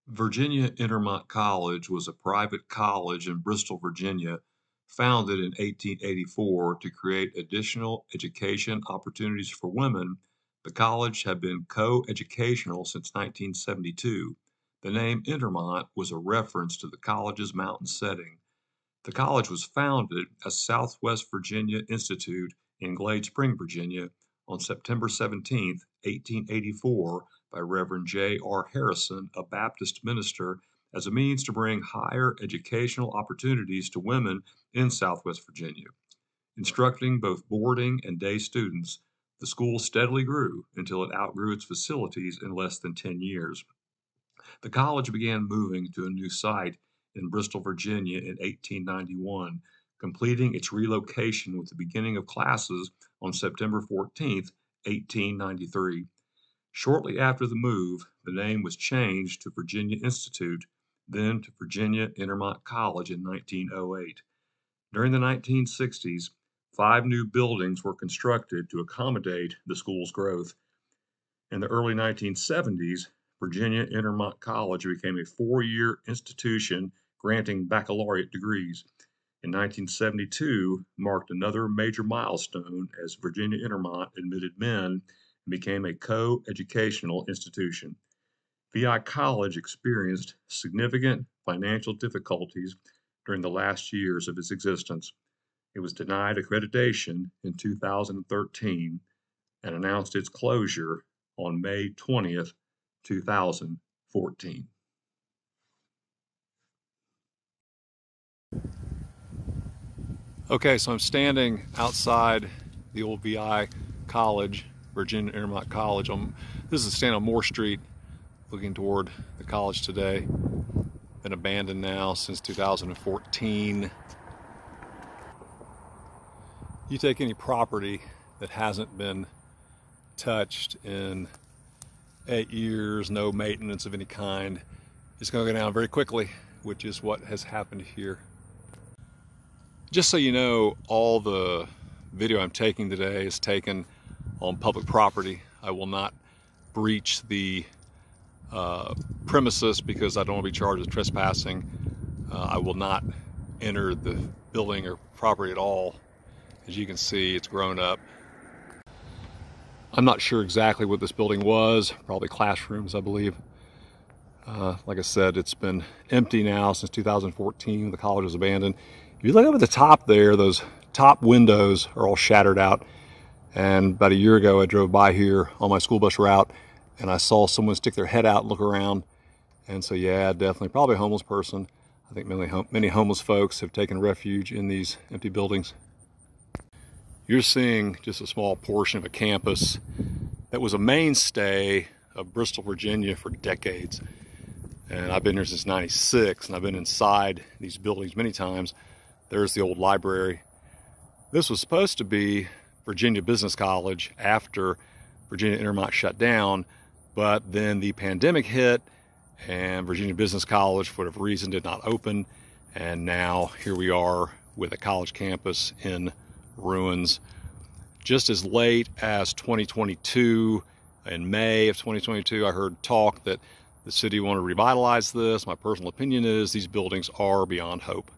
Virginia Intermont College was a private college in Bristol, Virginia, founded in 1884 to create additional education opportunities for women. The college had been co-educational since 1972. The name Intermont was a reference to the college's mountain setting. The college was founded as Southwest Virginia Institute in Glade Spring, Virginia, on September 17, 1884, by Reverend J. R. Harrison, a Baptist minister, as a means to bring higher educational opportunities to women in Southwest Virginia. Instructing both boarding and day students, the school steadily grew until it outgrew its facilities in less than 10 years. The college began moving to a new site in Bristol, Virginia in 1891, completing its relocation with the beginning of classes on September 14, 1893. Shortly after the move, the name was changed to Virginia Institute, then to Virginia Intermont College in 1908. During the 1960s, 5 new buildings were constructed to accommodate the school's growth. In the early 1970s, Virginia Intermont College became a 4-year institution granting baccalaureate degrees. In 1972 marked another major milestone as Virginia Intermont admitted men and became a co-educational institution. VI College experienced significant financial difficulties during the last years of its existence. It was denied accreditation in 2013 and announced its closure on May 20th, 2014. Okay, so I'm standing outside the old VI College, Virginia Intermont College. This is a stand on Moore Street, looking toward the college today. Been abandoned now since 2014. You take any property that hasn't been touched in 8 years, no maintenance of any kind, it's going to go down very quickly, which is what has happened here. Just so you know, all the video I'm taking today is taken on public property. I will not breach the premises because I don't want to be charged with trespassing. I will not enter the building or property at all. As you can see, it's grown up. I'm not sure exactly what this building was, probably classrooms, I believe. Like I said, it's been empty now since 2014. The college was abandoned. If you look up at the top there, those top windows are all shattered out. And about a year ago, I drove by here on my school bus route and I saw someone stick their head out and look around. And so, yeah, definitely, probably a homeless person. I think many homeless folks have taken refuge in these empty buildings. You're seeing just a small portion of a campus that was a mainstay of Bristol, Virginia for decades. And I've been here since '96, and I've been inside these buildings many times. There's the old library. This was supposed to be Virginia Business College after Virginia Intermont shut down, but then the pandemic hit and Virginia Business College, for whatever reason, did not open. And now here we are with a college campus in ruins. Just as late as 2022, in May of 2022, I heard talk that the city wanted to revitalize this. My personal opinion is these buildings are beyond hope.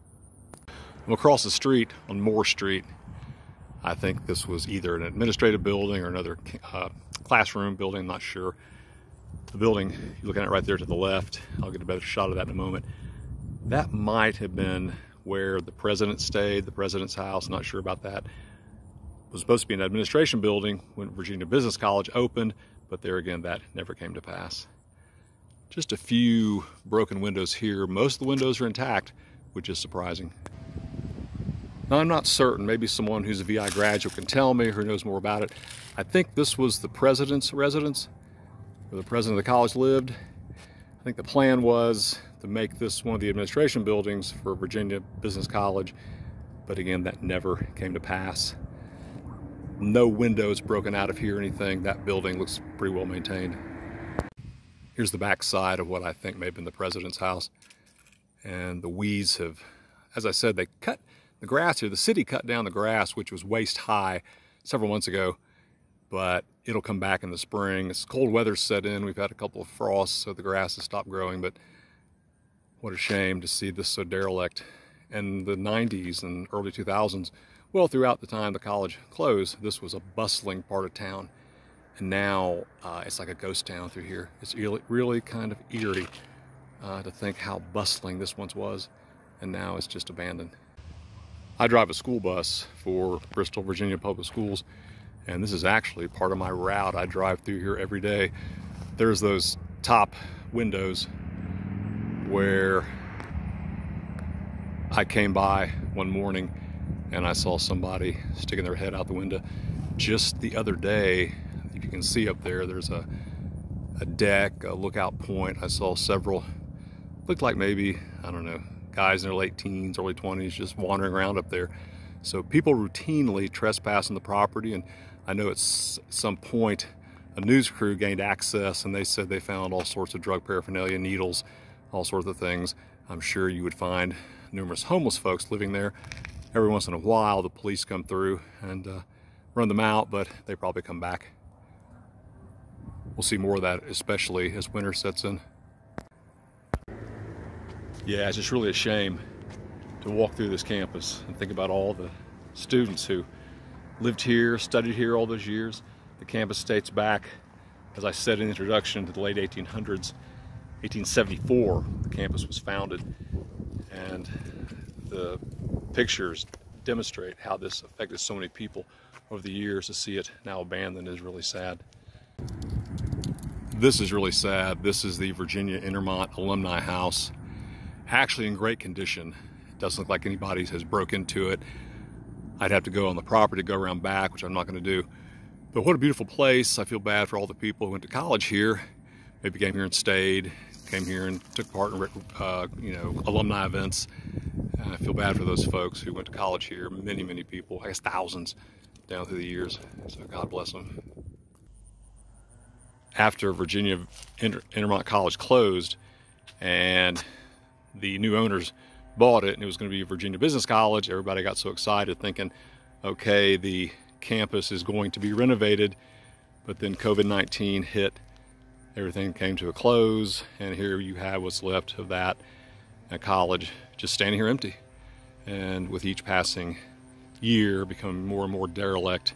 I'm across the street on Moore Street. I think this was either an administrative building or another classroom building, I'm not sure. The building, you're looking at right there to the left, I'll get a better shot of that in a moment. That might have been where the president stayed, the president's house, not sure about that. It was supposed to be an administration building when Virginia Business College opened, but there again, that never came to pass. Just a few broken windows here. Most of the windows are intact, which is surprising. Now, I'm not certain, maybe someone who's a VI graduate can tell me, who knows more about it. I think this was the president's residence, where the president of the college lived. I think the plan was to make this one of the administration buildings for Virginia Business College, but again, that never came to pass. No windows broken out of here or anything. That building looks pretty well maintained. Here's the back side of what I think may have been the president's house. And the weeds have, as I said, they cut the grass here. The city cut down the grass, which was waist high several months ago, but it'll come back in the spring. As cold weather set in, we've had a couple of frosts, so the grass has stopped growing, but What a shame to see this so derelict. In the 90s and early 2000s, well, throughout the time the college closed, this was a bustling part of town. And now it's like a ghost town through here. It's really kind of eerie to think how bustling this once was, and now it's just abandoned. I drive a school bus for Bristol Virginia Public Schools, and this is actually part of my route. I drive through here every day. There's those top windows where I came by one morning and I saw somebody sticking their head out the window. Just the other day, if you can see up there, there's a deck, a lookout point. I saw several, looked like maybe, I don't know, guys in their late teens, early 20s, just wandering around up there. So people routinely trespassing the property, and I know at some point a news crew gained access and they said they found all sorts of drug paraphernalia, needles, all sorts of things. I'm sure you would find numerous homeless folks living there. Every once in a while the police come through and run them out, but they probably come back. We'll see more of that, especially as winter sets in. Yeah, it's just really a shame to walk through this campus and think about all the students who lived here, studied here all those years. The campus dates back, as I said in the introduction, to the late 1800s. 1874, the campus was founded, and the pictures demonstrate how this affected so many people over the years. To see it now abandoned is really sad. This is really sad. This is the Virginia Intermont Alumni House. Actually in great condition. It doesn't look like anybody has broke into it. I'd have to go on the property, go around back, which I'm not going to do. But what a beautiful place. I feel bad for all the people who went to college here, maybe came here and stayed, came here and took part in alumni events. I feel bad for those folks who went to college here, many people, I guess thousands down through the years. So God bless them. After Virginia Intermont College closed and the new owners bought it and it was going to be Virginia Business College, everybody got so excited thinking, okay, the campus is going to be renovated, but then COVID-19 hit, everything came to a close, and here you have what's left of that college just standing here empty, and with each passing year becoming more and more derelict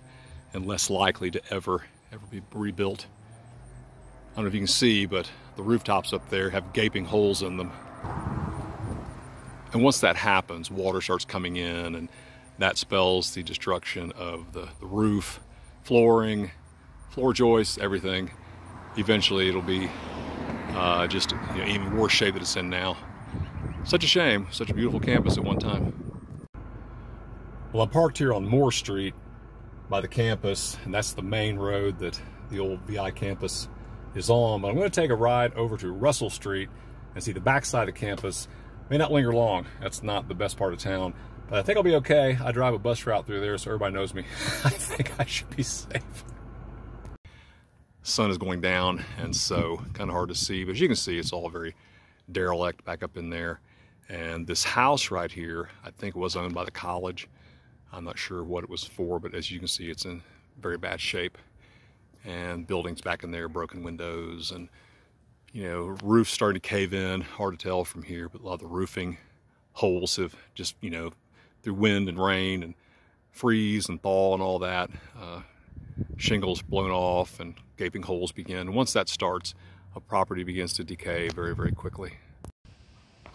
and less likely to ever be rebuilt. I don't know if you can see, but the rooftops up there have gaping holes in them. And once that happens, water starts coming in, and that spells the destruction of the roof, flooring, floor joists, everything. Eventually it'll be just even worse shape that it's in now. Such a shame, such a beautiful campus at one time. Well, I'm parked here on Moore Street by the campus, and that's the main road that the old VI campus is on. But I'm going to take a ride over to Russell Street and see the backside of the campus. May not linger long. That's not the best part of town, but I think I'll be okay. I drive a bus route through there, so everybody knows me. I think I should be safe. Sun is going down, and so kind of hard to see, but as you can see, it's all very derelict back up in there. And this house right here, I think was owned by the college. I'm not sure what it was for, but as you can see, it's in very bad shape. And buildings back in there, broken windows, and roofs starting to cave in. Hard to tell from here, but a lot of the roofing holes have just, through wind and rain and freeze and thaw and all that, shingles blown off and gaping holes begin. And once that starts, a property begins to decay very quickly.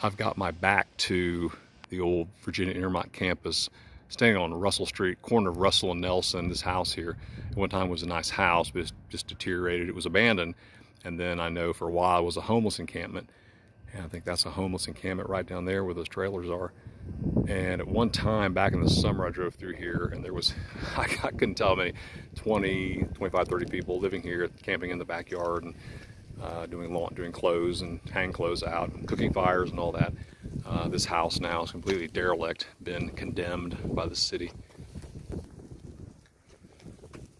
I've got my back to the old Virginia Intermont campus, standing on Russell Street, corner of Russell and Nelson. This house here at one time was a nice house, but it's just deteriorated. It was abandoned. And then I know for a while it was a homeless encampment. And I think that's a homeless encampment right down there where those trailers are. And at one time back in the summer, I drove through here and there was, I couldn't tell how many, 20, 25, 30 people living here, camping in the backyard and doing clothes and hanging clothes out, and cooking fires and all that. This house now is completely derelict, been condemned by the city.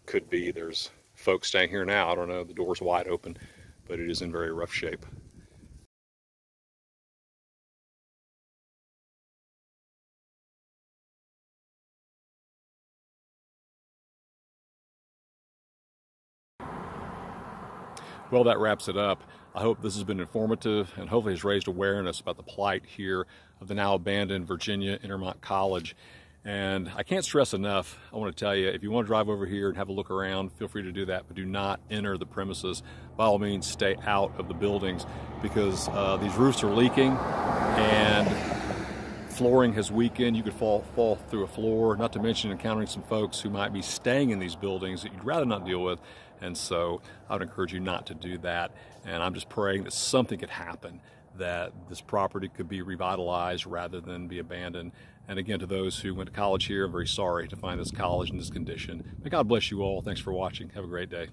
Could be there's folks staying here now, I don't know, the door's wide open, but it is in very rough shape. Well, that wraps it up. I hope this has been informative and hopefully has raised awareness about the plight here of the now abandoned Virginia Intermont College. And I can't stress enough, I want to tell you, if you want to drive over here and have a look around, feel free to do that, but do not enter the premises. By all means, stay out of the buildings, because these roofs are leaking and flooring has weakened. You could fall through a floor, not to mention encountering some folks who might be staying in these buildings that you'd rather not deal with. And so I would encourage you not to do that. And I'm just praying that something could happen, that this property could be revitalized rather than be abandoned. And again, to those who went to college here, I'm very sorry to find this college in this condition. May God bless you all. Thanks for watching. Have a great day.